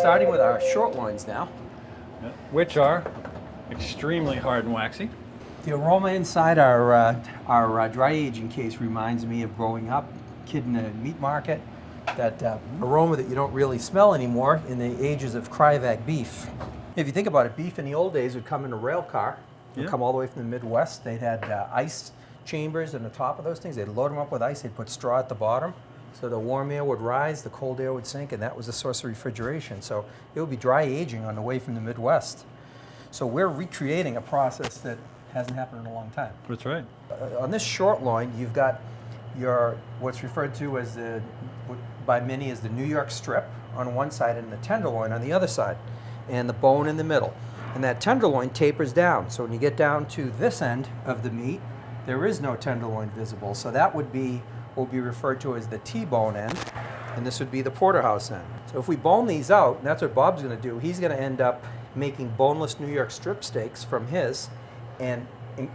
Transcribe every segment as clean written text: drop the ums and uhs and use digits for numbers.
starting with our short loins now. Which are extremely hard and waxy. The aroma inside our dry aging case reminds me of growing up, kid in the meat market. That aroma that you don't really smell anymore in the ages of cryovac beef. If you think about it, beef in the old days would come in a rail car. It would come all the way from the Midwest. They'd had ice chambers in the top of those things. They'd load them up with ice. They'd put straw at the bottom. So the warm air would rise, the cold air would sink, and that was the source of refrigeration. So it would be dry aging on the way from the Midwest. So we're recreating a process that hasn't happened in a long time. That's right. On this short loin, you've got your what's referred to as by many as the New York strip on one side and the tenderloin on the other side, and the bone in the middle. And that tenderloin tapers down. So when you get down to this end of the meat, there is no tenderloin visible. So that would be what would be referred to as the T-bone end, and this would be the porterhouse end. So if we bone these out, and that's what Bob's going to do, he's going to end up making boneless New York strip steaks from his, and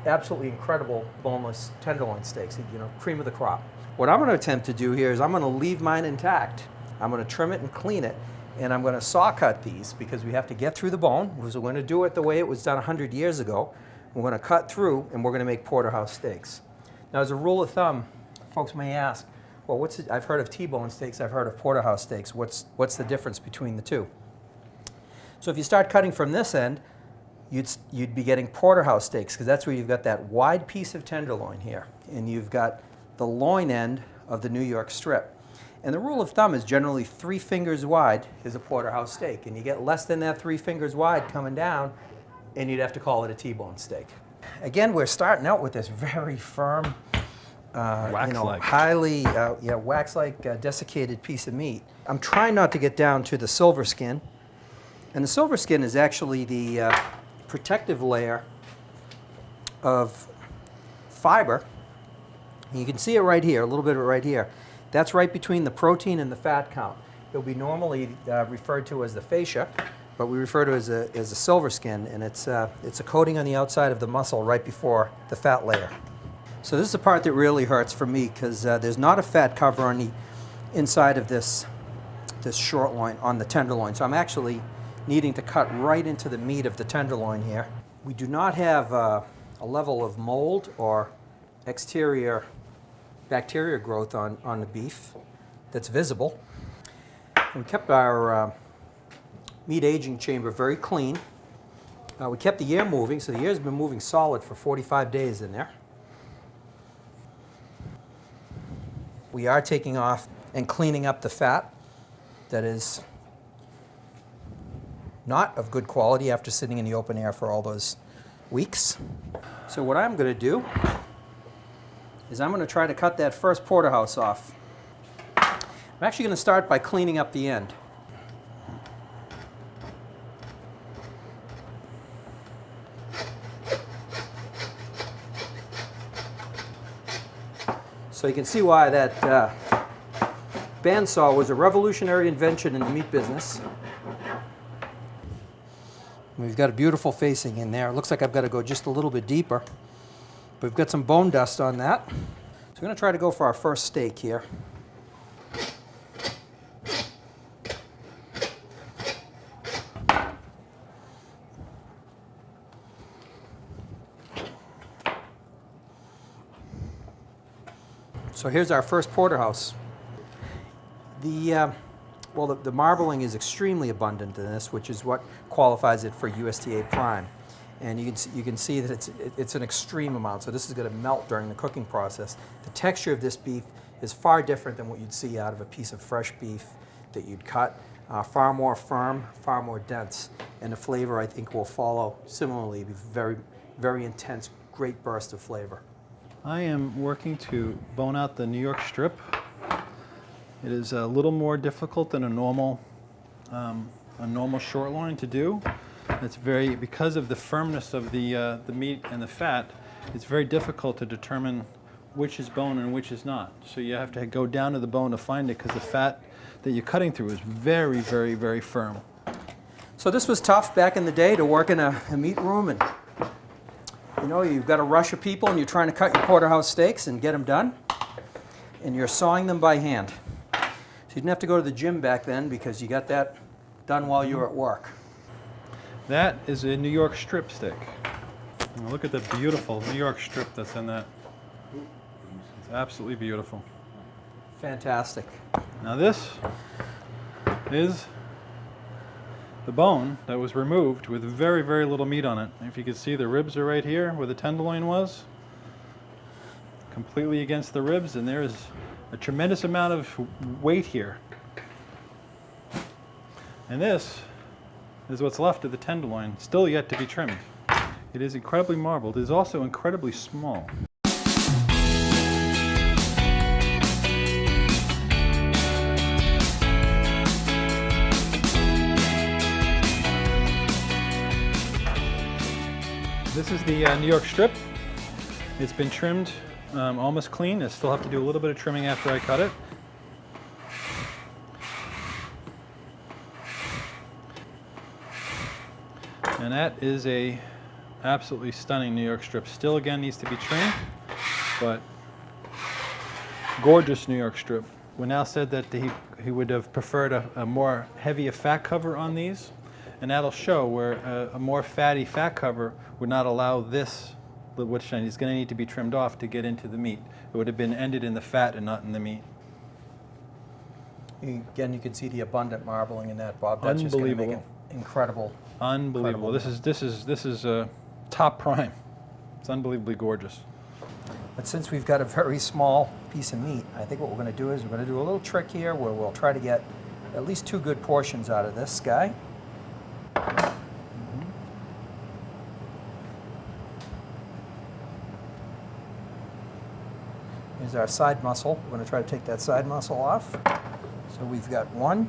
absolutely incredible boneless tenderloin steaks, you know, cream of the crop. What I'm going to attempt to do here is I'm going to leave mine intact. I'm going to trim it and clean it, and I'm going to saw cut these because we have to get through the bone. We're going to do it the way it was done 100 years ago. We're going to cut through, and we're going to make porterhouse steaks. Now, as a rule of thumb, folks may ask, well, I've heard of T-bone steaks, I've heard of porterhouse steaks. What's the difference between the two? So if you start cutting from this end, you'd be getting porterhouse steaks because that's where you've got that wide piece of tenderloin here, and you've got the loin end of the New York strip. And the rule of thumb is generally 3 fingers wide is a porterhouse steak, and you get less than that 3 fingers wide coming down, and you'd have to call it a T-bone steak. Again, we're starting out with this very firm, highly wax-like desiccated piece of meat. I'm trying not to get down to the silver skin, and the silver skin is actually the protective layer of fiber. You can see it right here, a little bit of it right here. That's right between the protein and the fat count. It'll be normally referred to as the fascia, but we refer to it as a silver skin, and it's a coating on the outside of the muscle right before the fat layer. So this is the part that really hurts for me because there's not a fat cover on the inside of this short loin, on the tenderloin. So I'm actually needing to cut right into the meat of the tenderloin here. We do not have a level of mold or exterior bacteria growth on the beef that's visible. And we kept our meat aging chamber very clean. We kept the air moving, so the air's been moving solid for 45 days in there. We are taking off and cleaning up the fat that is not of good quality after sitting in the open air for all those weeks. So what I'm going to do is I'm going to try to cut that first porterhouse off. I'm actually going to start by cleaning up the end. So you can see why that bandsaw was a revolutionary invention in the meat business. We've got a beautiful facing in there. It looks like I've got to go just a little bit deeper. But we've got some bone dust on that. So we're going to try to go for our first steak here. So here's our first porterhouse. The marbling is extremely abundant in this, which is what qualifies it for USDA Prime. And you can see that it's an extreme amount, so this is going to melt during the cooking process. The texture of this beef is far different than what you'd see out of a piece of fresh beef that you'd cut. Far more firm, far more dense, and the flavor, I think, will follow similarly. Be very, very intense, great burst of flavor. I am working to bone out the New York strip. It is a little more difficult than a normal short loin to do. It's because of the firmness of the meat and the fat, it's very difficult to determine which is bone and which is not. So you have to go down to the bone to find it because the fat that you're cutting through is very, very, very firm. So this was tough back in the day to work in a meat room, and you know, you've got a rush of people and you're trying to cut your porterhouse steaks and get them done, and you're sawing them by hand. So you didn't have to go to the gym back then because you got that done while you're at work. That is a New York strip steak. Now look at the beautiful New York strip that's in that. It's absolutely beautiful. Fantastic. Now this is the bone that was removed with very, very little meat on it. If you can see, the ribs are right here where the tenderloin was. Completely against the ribs, and there is a tremendous amount of weight here. And this is what's left of the tenderloin, still yet to be trimmed. It is incredibly marbled. It is also incredibly small. This is the New York strip. It's been trimmed almost clean. I still have to do a little bit of trimming after I cut it. And that is a absolutely stunning New York strip. Still again needs to be trimmed, but gorgeous New York strip. Winnell said that he would have preferred a more heavier fat cover on these, and that'll show where a more fatty fat cover would not allow this, which is going to need to be trimmed off to get into the meat. It would have been ended in the fat and not in the meat. Again, you can see the abundant marbling in that, Bob. That's just going to make it incredible. Unbelievable. This is top prime. It's unbelievably gorgeous. But since we've got a very small piece of meat, I think what we're going to do is we're going to do a little trick here where we'll try to get at least 2 good portions out of this guy. Here's our side muscle. We're going to try to take that side muscle off. So we've got one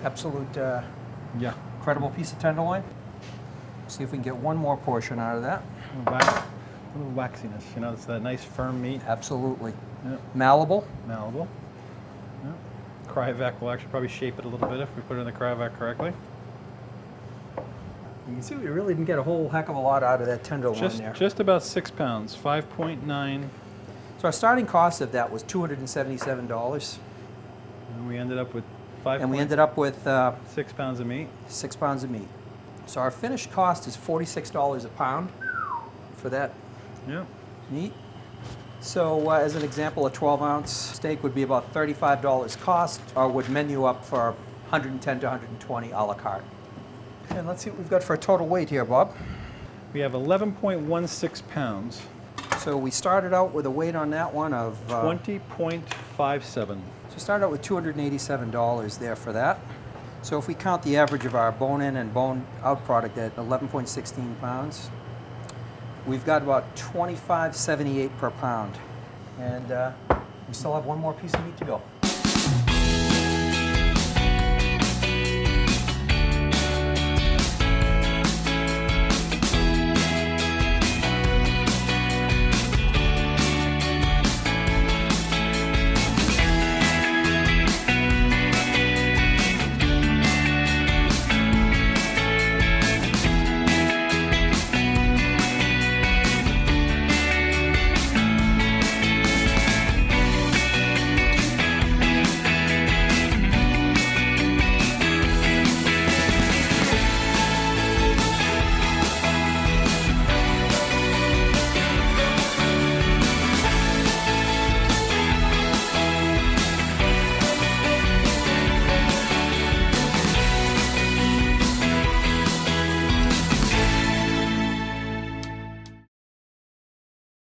absolute incredible piece of tenderloin. See if we can get one more portion out of that. A little waxiness, you know, it's that nice firm meat. Absolutely. Yep. Malleable. Malleable. Yep. Cryovac will actually probably shape it a little bit if we put it in the cryovac correctly. You can see we really didn't get a whole heck of a lot out of that tenderloin there. Just about 6 pounds, 5.9. So our starting cost of that was $277. And we ended up with 5. And we ended up with 6 pounds of meat. 6 pounds of meat. So our finished cost is $46 a pound for that meat. So as an example, a 12-ounce steak would be about $35 cost, or would menu up for $110 to $120 a la carte. And let's see what we've got for a total weight here, Bob. We have 11.16 pounds. So we started out with a weight on that one of 20.57. So we started out with $287 there for that. So if we count the average of our bone-in and bone-out product at 11.16 pounds, we've got about $25.78 per pound. And we still have one more piece of meat to go.